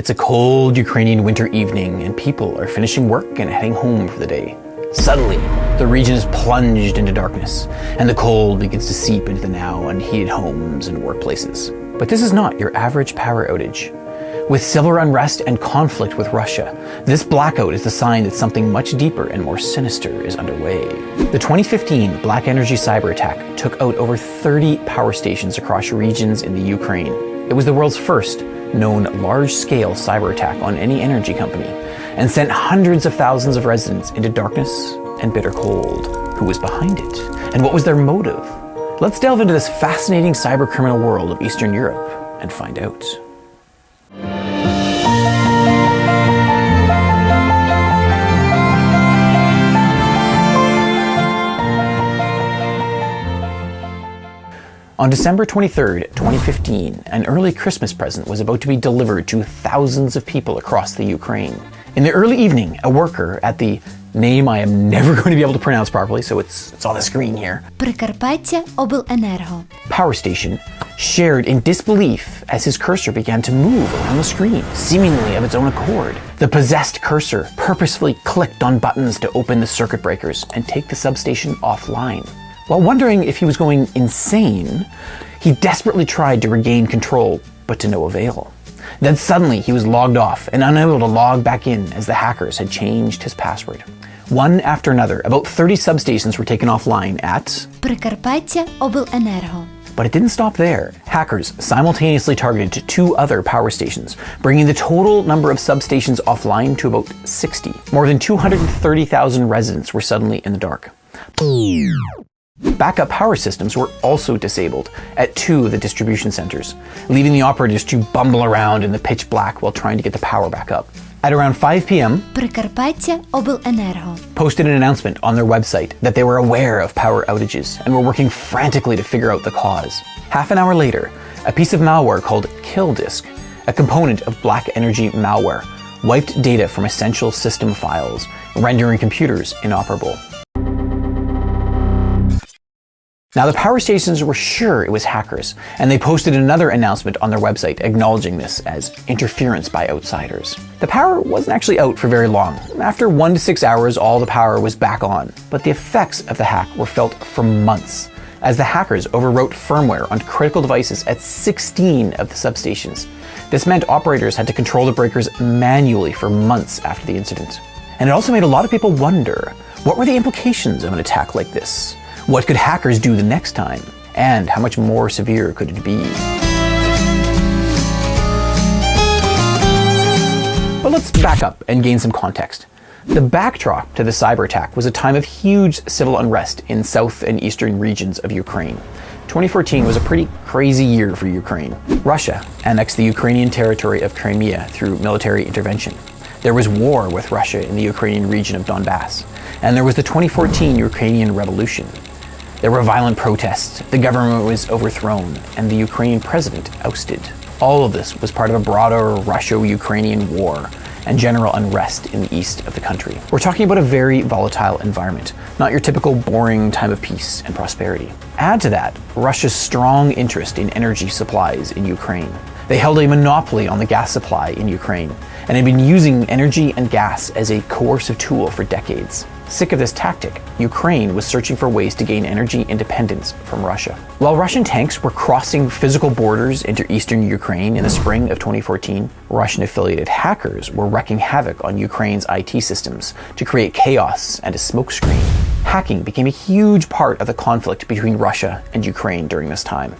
It's a cold Ukrainian winter evening and people are finishing work and heading home for the day. Suddenly, the region is plunged into darkness and the cold begins to seep into the now unheated homes and workplaces. But this is not your average power outage. With civil unrest and conflict with Russia, this blackout is the sign that something much deeper and more sinister is underway. The 2015 BlackEnergy cyberattack took out over 30 power stations across regions in the Ukraine. It was the world's first known large-scale cyberattack on any energy company and sent hundreds of thousands of residents into darkness and bitter cold. Who was behind it? And what was their motive? Let's delve into this fascinating cybercriminal world of Eastern Europe and find out. On December 23, 2015, an early Christmas present was about to be delivered to thousands of people across the Ukraine. In the early evening, a worker at the name I am never going to be able to pronounce properly, so it's on the screen here. BlackEnergy Power station shared in disbelief as his cursor began to move around the screen, seemingly of its own accord. The possessed cursor purposefully clicked on buttons to open the circuit breakers and take the substation offline. While wondering if he was going insane, he desperately tried to regain control, but to no avail. Then suddenly he was logged off and unable to log back in as the hackers had changed his password. One after another, about 30 substations were taken offline at Прикарпаття-Обленерго. But it didn't stop there. Hackers simultaneously targeted 2 other power stations, bringing the total number of substations offline to about 60. More than 230,000 residents were suddenly in the dark. Backup power systems were also disabled at 2 of the distribution centers, leaving the operators to bumble around in the pitch black while trying to get the power back up. At around 5 p.m., Прикарпаття-Обленерго posted an announcement on their website that they were aware of power outages and were working frantically to figure out the cause. Half an hour later, a piece of malware called KillDisk, a component of BlackEnergy malware, wiped data from essential system files, rendering computers inoperable. Now, the power stations were sure it was hackers, and they posted another announcement on their website acknowledging this as interference by outsiders. The power wasn't actually out for very long. After 1 to 6 hours, all the power was back on, but the effects of the hack were felt for months, as the hackers overwrote firmware on critical devices at 16 of the substations. This meant operators had to control the breakers manually for months after the incident. And it also made a lot of people wonder, what were the implications of an attack like this? What could hackers do the next time? And how much more severe could it be? But let's back up and gain some context. The backdrop to the cyber attack was a time of huge civil unrest in south and eastern regions of Ukraine. 2014 was a pretty crazy year for Ukraine. Russia annexed the Ukrainian territory of Crimea through military intervention. There was war with Russia in the Ukrainian region of Donbass. And there was the 2014 Ukrainian Revolution. There were violent protests, the government was overthrown, and the Ukrainian president ousted. All of this was part of a broader Russo-Ukrainian war and general unrest in the east of the country. We're talking about a very volatile environment, not your typical boring time of peace and prosperity. Add to that Russia's strong interest in energy supplies in Ukraine. They held a monopoly on the gas supply in Ukraine and had been using energy and gas as a coercive tool for decades. Sick of this tactic, Ukraine was searching for ways to gain energy independence from Russia. While Russian tanks were crossing physical borders into eastern Ukraine in the spring of 2014, Russian-affiliated hackers were wreaking havoc on Ukraine's IT systems to create chaos and a smokescreen. Hacking became a huge part of the conflict between Russia and Ukraine during this time.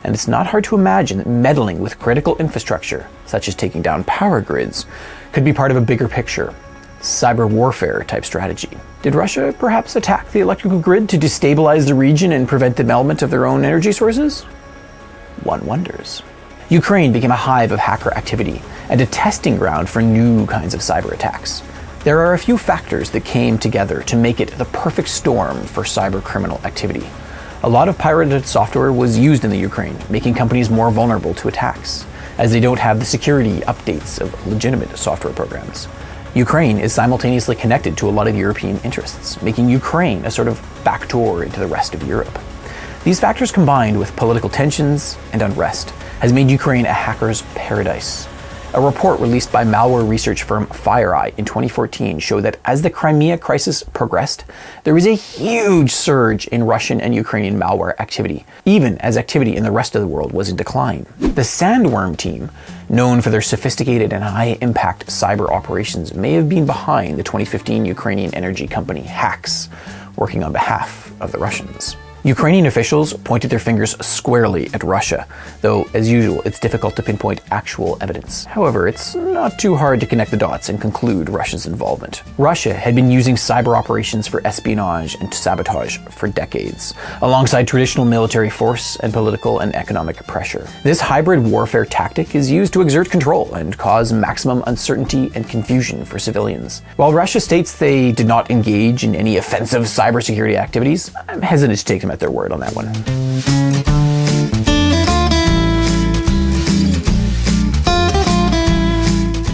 And it's not hard to imagine that meddling with critical infrastructure, such as taking down power grids, could be part of a bigger picture. Cyber warfare type strategy. Did Russia perhaps attack the electrical grid to destabilize the region and prevent development of their own energy sources? One wonders. Ukraine became a hive of hacker activity and a testing ground for new kinds of cyber attacks. There are a few factors that came together to make it the perfect storm for cyber criminal activity. A lot of pirated software was used in the Ukraine, making companies more vulnerable to attacks, as they don't have the security updates of legitimate software programs. Ukraine is simultaneously connected to a lot of European interests, making Ukraine a sort of backdoor into the rest of Europe. These factors combined with political tensions and unrest has made Ukraine a hacker's paradise. A report released by malware research firm FireEye in 2014 showed that as the Crimea crisis progressed, there was a huge surge in Russian and Ukrainian malware activity, even as activity in the rest of the world was in decline. The Sandworm team, known for their sophisticated and high-impact cyber operations, may have been behind the 2015 Ukrainian energy company hacks, working on behalf of the Russians. Ukrainian officials pointed their fingers squarely at Russia, though, as usual, it's difficult to pinpoint actual evidence. However, it's not too hard to connect the dots and conclude Russia's involvement. Russia had been using cyber operations for espionage and sabotage for decades, alongside traditional military force and political and economic pressure. This hybrid warfare tactic is used to exert control and cause maximum uncertainty and confusion for civilians. While Russia states they did not engage in any offensive cybersecurity activities, I'm hesitant to take them at their word on that one.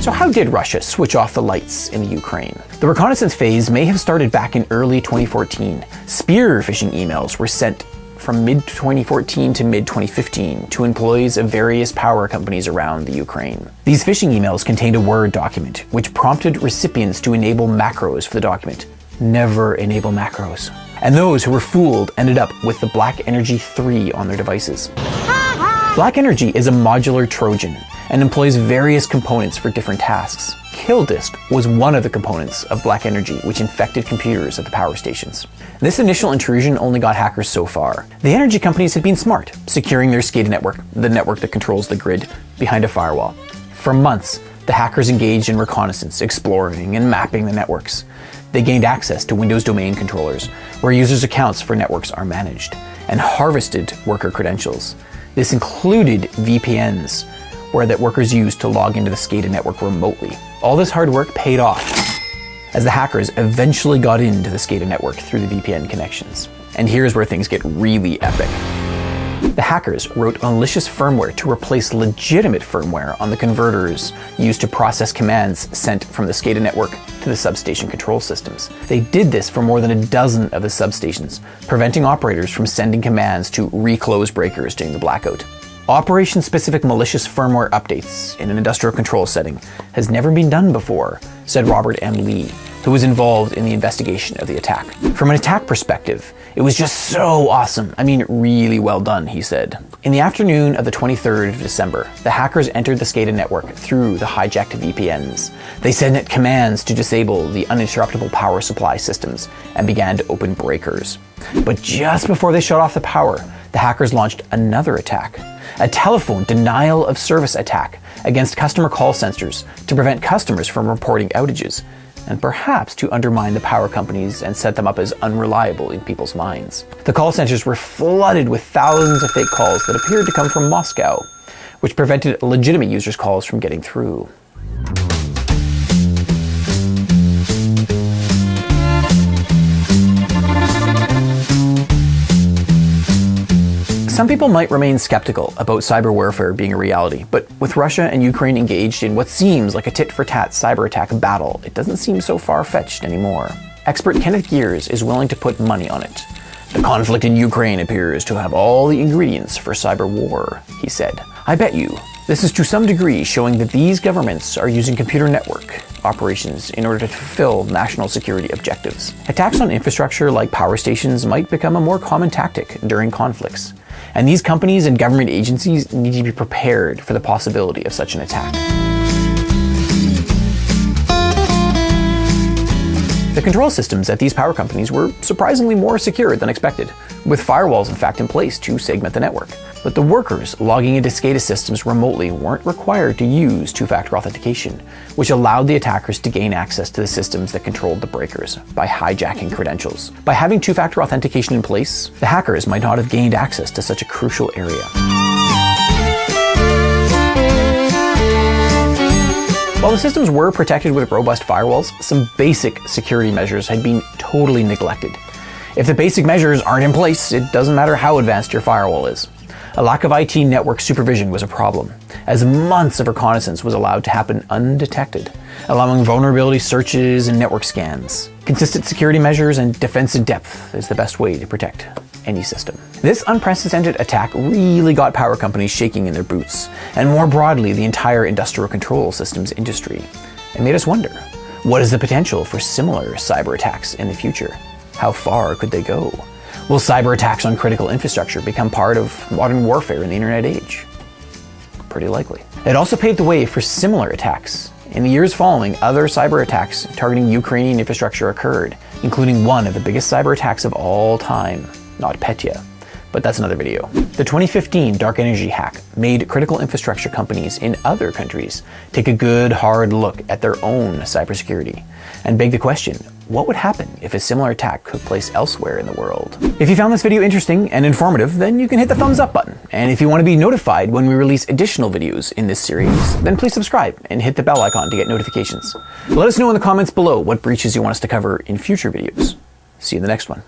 So how did Russia switch off the lights in the Ukraine? The reconnaissance phase may have started back in early 2014. Spear phishing emails were sent from mid-2014 to mid-2015 to employees of various power companies around the Ukraine. These phishing emails contained a Word document, which prompted recipients to enable macros for the document. Never enable macros. And those who were fooled ended up with the BlackEnergy 3 on their devices. BlackEnergy is a modular Trojan and employs various components for different tasks. KillDisk was one of the components of BlackEnergy, which infected computers at the power stations. This initial intrusion only got hackers so far. The energy companies had been smart, securing their SCADA network, the network that controls the grid, behind a firewall. For months, the hackers engaged in reconnaissance, exploring and mapping the networks. They gained access to Windows domain controllers, where users' accounts for networks are managed, and harvested worker credentials. This included VPNs, where that workers used to log into the SCADA network remotely. All this hard work paid off, as the hackers eventually got into the SCADA network through the VPN connections. And here's where things get really epic. The hackers wrote malicious firmware to replace legitimate firmware on the converters used to process commands sent from the SCADA network to the substation control systems. They did this for more than a dozen of the substations, preventing operators from sending commands to reclose breakers during the blackout. Operation-specific malicious firmware updates in an industrial control setting has never been done before, said Robert M. Lee, who was involved in the investigation of the attack. From an attack perspective, it was just so awesome. I mean, really well done, he said. In the afternoon of the 23rd of December, the hackers entered the SCADA network through the hijacked VPNs. They sent commands to disable the uninterruptible power supply systems and began to open breakers. But just before they shut off the power, the hackers launched another attack, a telephone denial of service attack against customer call centers to prevent customers from reporting outages, and perhaps to undermine the power companies and set them up as unreliable in people's minds. The call centers were flooded with thousands of fake calls that appeared to come from Moscow, which prevented legitimate users' calls from getting through. Some people might remain skeptical about cyber warfare being a reality, but with Russia and Ukraine engaged in what seems like a tit-for-tat cyber attack battle, it doesn't seem so far-fetched anymore. Expert Kenneth Gears is willing to put money on it. The conflict in Ukraine appears to have all the ingredients for cyber war, he said. I bet you this is to some degree showing that these governments are using computer network operations in order to fulfill national security objectives. Attacks on infrastructure like power stations might become a more common tactic during conflicts. And these companies and government agencies need to be prepared for the possibility of such an attack. The control systems at these power companies were surprisingly more secure than expected, with firewalls in fact in place to segment the network. But the workers logging into SCADA systems remotely weren't required to use two-factor authentication, which allowed the attackers to gain access to the systems that controlled the breakers by hijacking credentials. By having two-factor authentication in place, the hackers might not have gained access to such a crucial area. While the systems were protected with robust firewalls, some basic security measures had been totally neglected. If the basic measures aren't in place, it doesn't matter how advanced your firewall is. A lack of IT network supervision was a problem, as months of reconnaissance was allowed to happen undetected, allowing vulnerability searches and network scans. Consistent security measures and defense in depth is the best way to protect any system. This unprecedented attack really got power companies shaking in their boots, and more broadly the entire industrial control systems industry. It made us wonder, what is the potential for similar cyber attacks in the future? How far could they go? Will cyber attacks on critical infrastructure become part of modern warfare in the internet age? Pretty likely. It also paved the way for similar attacks. In the years following, other cyber attacks targeting Ukrainian infrastructure occurred, including one of the biggest cyber attacks of all time, not Petya, but that's another video. The 2015 BlackEnergy hack made critical infrastructure companies in other countries take a good hard look at their own cybersecurity and beg the question, what would happen if a similar attack took place elsewhere in the world? If you found this video interesting and informative, then you can hit the thumbs up button. And if you want to be notified when we release additional videos in this series, then please subscribe and hit the bell icon to get notifications. Let us know in the comments below what breaches you want us to cover in future videos. See you in the next one.